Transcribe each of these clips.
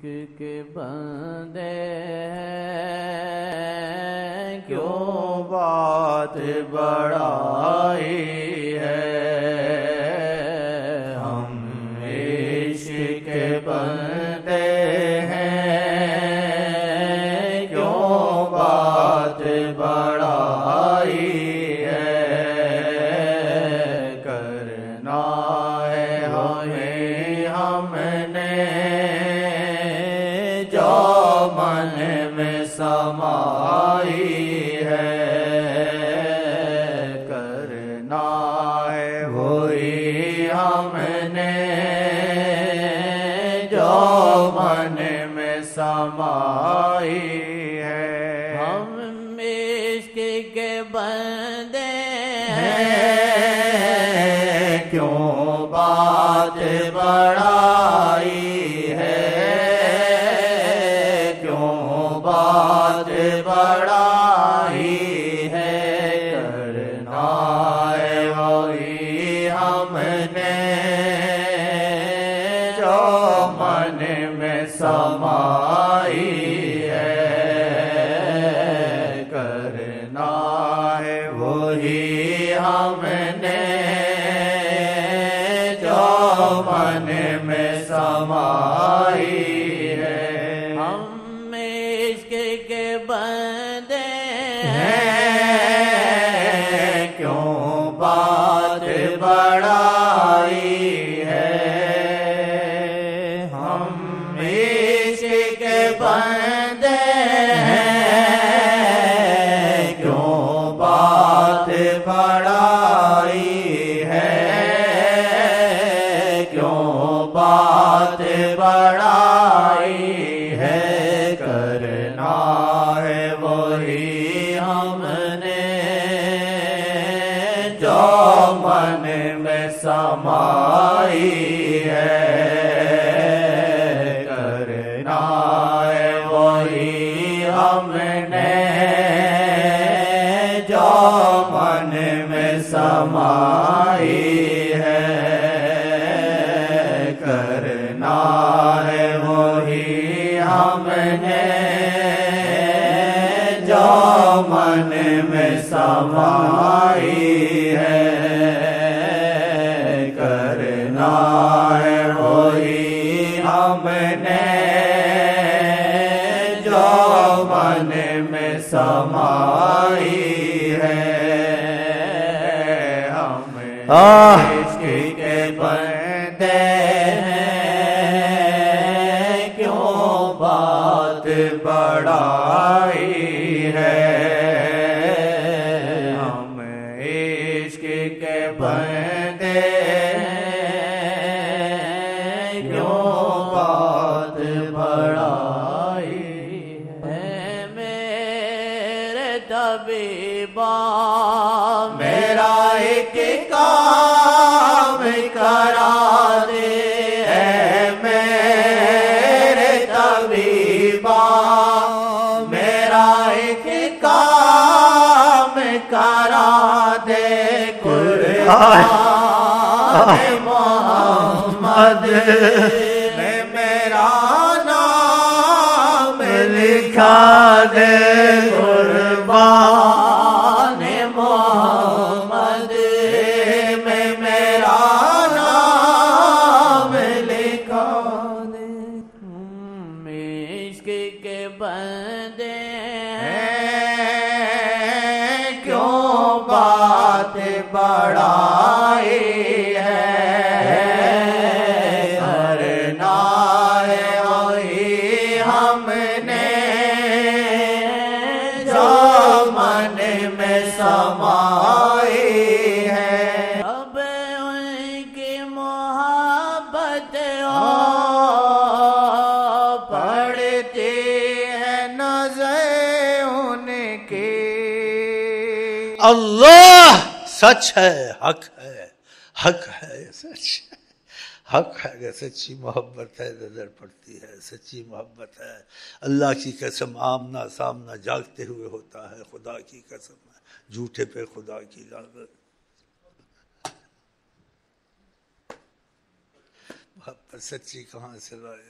عشق کے بندے ہیں کیوں بات بڑائی ہے ہم عشق کے بندے ہیں کیوں بات بڑائی سمائی ہے کرنا ہے وہی ہم نے جو من میں سمائی ہے ہم عشق کے بندے ہیں کیوں بات بڑائی بڑائی ہے کرنا ہے وہی ہم نے جو من میں سمائی ہے کرنا ہے وہی ہم نے جو من میں سمائی ہے ہم عشق کے بندے ہیں کیوں بات بڑائی ہے ہم عشق کے بندے ہیں کیوں بات بڑائی ہے کیوں بات بڑائی ہے کرنا ہے وہی ہم نے جو من میں سمائی ہے کرنا ہے وہی ہم نے جو من میں سمائی ہے کرنا ہے وہی ہم نے جو من میں سمائی ہے کرنا ہے وہی ہم نے جو من میں سمائی ہے ہم عشق کے بندے ہیں کیوں بات بڑائی ہے ہم عشق کے بندے ہیں کیوں بات بڑائی ہے میرے طبیبا میرا ایک کام کرا دے میرے طبیبا میرا ایک کام کرا دے قرآن محمد میں میرا نام لکھا دے قربان محمد میں میرا نام لکھا دے عشق کے بندے ہیں کیوں بات بڑائی ہے کرنا ہے وہی ہم نے جو من میں سمائی ہے اب ان کی محبت پڑتی ہے نظر ان کی اللہ سچ ہے حق ہے سچ حق ہے کہ سچی محبت ہے نظر پڑتی ہے سچی محبت ہے اللہ کی قسم آمنا سامنا جاگتے ہوئے ہوتا ہے خدا کی قسم ہے جھوٹے پہ خدا کی لعنت محبت سچی کہاں سے لائے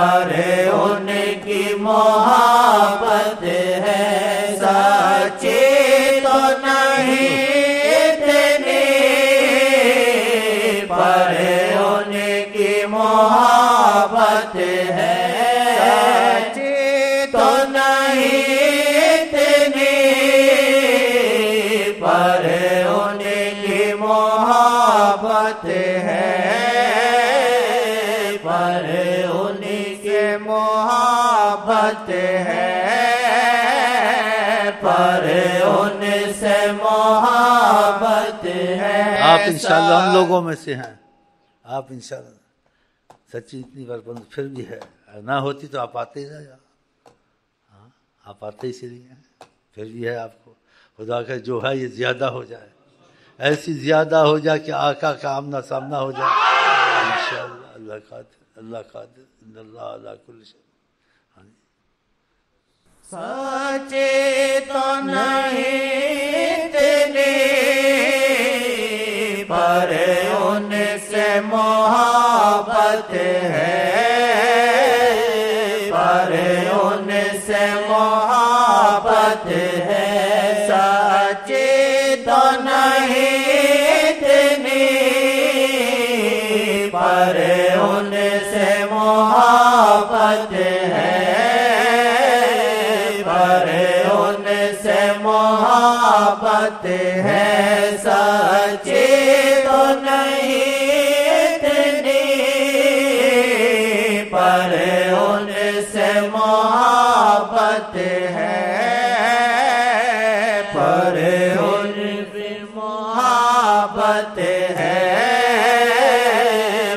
پر ان کی محبت ہے سچی تو نہیں اتنی پر ان کی محبت ہے سچی تو نہیں اتنی پر ان کی محبت ہے پر ان کی محبت ہے پر ان سے محبت ہے آپ انشاءاللہ ہم لوگوں میں سے ہیں آپ انشاءاللہ سچی اتنی بار پھر بھی ہے نہ ہوتی تو آپ آتے ہی نہ جا ہاں آپ آتے اسی لیے ہیں پھر بھی ہے آپ کو خدا کا جو ہے یہ زیادہ ہو جائے ایسی زیادہ ہو جائے کہ آقا کا آمنا سامنا ہو جائے انشاءاللہ اللہ قادر ان اللہ علی کل شیء سچی تو نہیں اتنی پر ان سے محبت ہے پر ان سے محبت ہے سچی تو نہیں اتنی پر ان سے محبت ہے پر ان سے محبت ہے سچی تو نہیں اتنی پر ان سے محبت ہے پر ان کی محبت ہے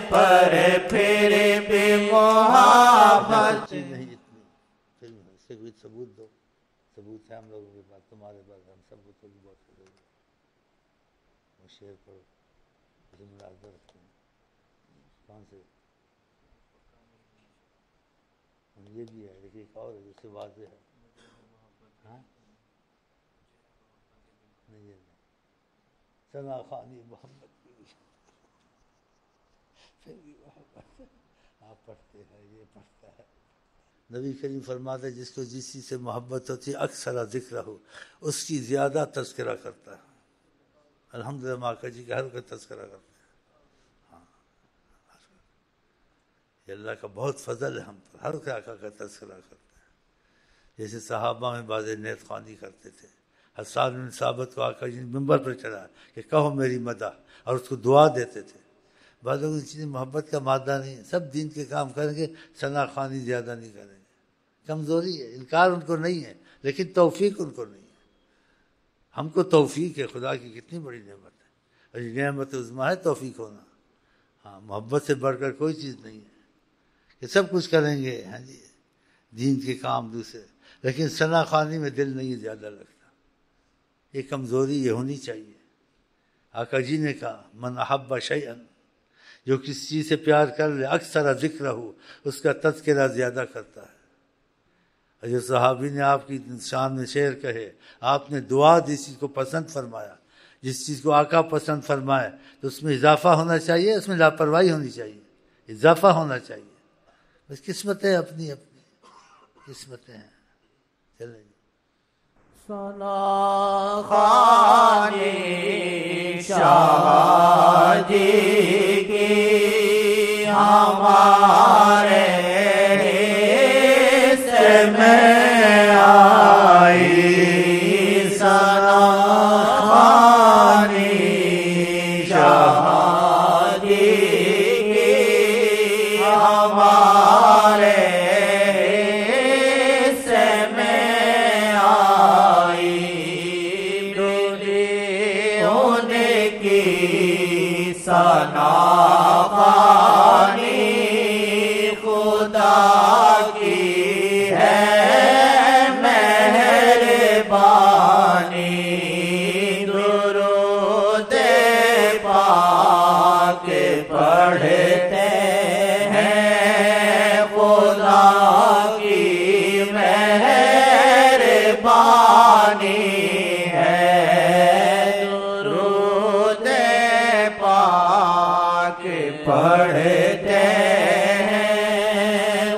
پر پھر بھی محبت نہیں اتنی پھر اسے کوئی ثبوت دو ثبوت ہے ہم لوگوں کے پاس تمہارے پاس ہم سب کو تھوڑی بہت وہ شعر پڑھو اسے ملاحظہ رکھتے ہیں کون سے یہ بھی ہے لیکن ایک اور ہے جس سے واضح ہے ہاں نہیں یہ نہیں ثنا خوانی محمد پھر بھی محبت آپ پڑھتے ہیں یہ پڑھتا ہے نبی کریم فرماتے جس کو جس چیز سے محبت ہوتی ہے اکثر ذکر ہو اس کی زیادہ تذکرہ کرتا ہے الحمدللہ ماکا جی کا ہر کوئی تذکرہ کرتا ہے ہاں یہ اللہ کا بہت فضل ہے ہم پر ہر کوئی آقا کا تذکرہ کرتا ہے جیسے صحابہ میں بعض نیت خوانی کرتے تھے حسان بن ثابت کو آقا جی نے ممبر پر چڑھا کہ کہو میری مدح اور اس کو دعا دیتے تھے بعض لوگ اس چیز محبت کا مادہ نہیں ہے سب دین کے کام کریں گے ثنا خوانی زیادہ نہیں کریں گے کمزوری ہے انکار ان کو نہیں ہے لیکن توفیق ان کو نہیں ہے ہم کو توفیق ہے خدا کی کتنی بڑی نعمت ہے اور یہ نعمت عظمیٰ ہے توفیق ہونا ہاں محبت سے بڑھ کر کوئی چیز نہیں ہے کہ سب کچھ کریں گے ہاں جی دین کے کام دوسرے لیکن ثنا خوانی میں دل نہیں زیادہ لگتا یہ کمزوری یہ ہونی چاہیے آقا جی نے کہا من احب شیئا جو کسی چیز سے پیار کر لے اکثر ذکر ہو اس کا تذکرہ زیادہ کرتا ہے اور جو صحابی نے آپ کی شان میں شعر کہے آپ نے دعا دی چیز کو پسند فرمایا جس چیز کو آقا پسند فرمائے تو اس میں اضافہ ہونا چاہیے اس میں لاپرواہی ہونی چاہیے اضافہ ہونا چاہیے بس قسمتیں اپنی اپنی قسمتیں ہیں چلیں ثنا خوانی شاہ جی کی ہمارے حصے میں آئی ثنا خوانی شاہ جی کی ہمارے حصے میں ثنا خوانی خدا کی ہے مہربانی درود پاک پڑھتے ہیں خدا کی مہربانی پڑھتے ہیں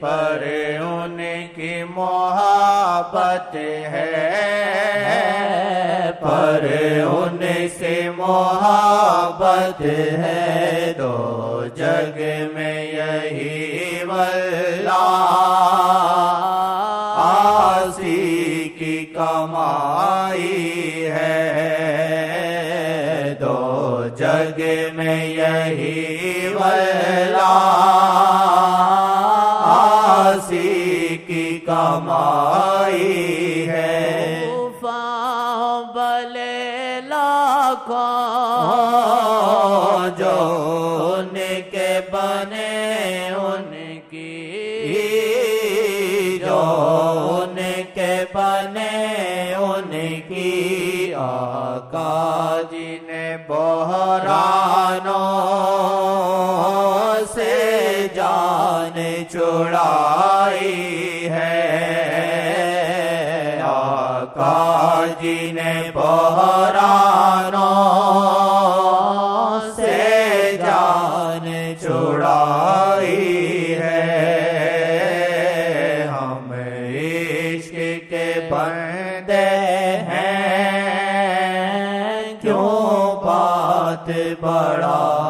پر ان کی محبت ہے، پر ان سے محبت ہے، دو جگ میں یہی واللہ آسی کی کمائی ہے، دو جگ میں یہی واللہ آسی کی کمائی ہے، بلے لاکھوں جو ان کے بنے ان کی، جو ان کے بنے ان کی، آقا جی نے بحرانوں سے جان چھڑائی ہے، آقا جی نے بحرانوں سے جان چھڑائی ہے، ہم عشق کے بندے ہیں، کیوں بات بڑھا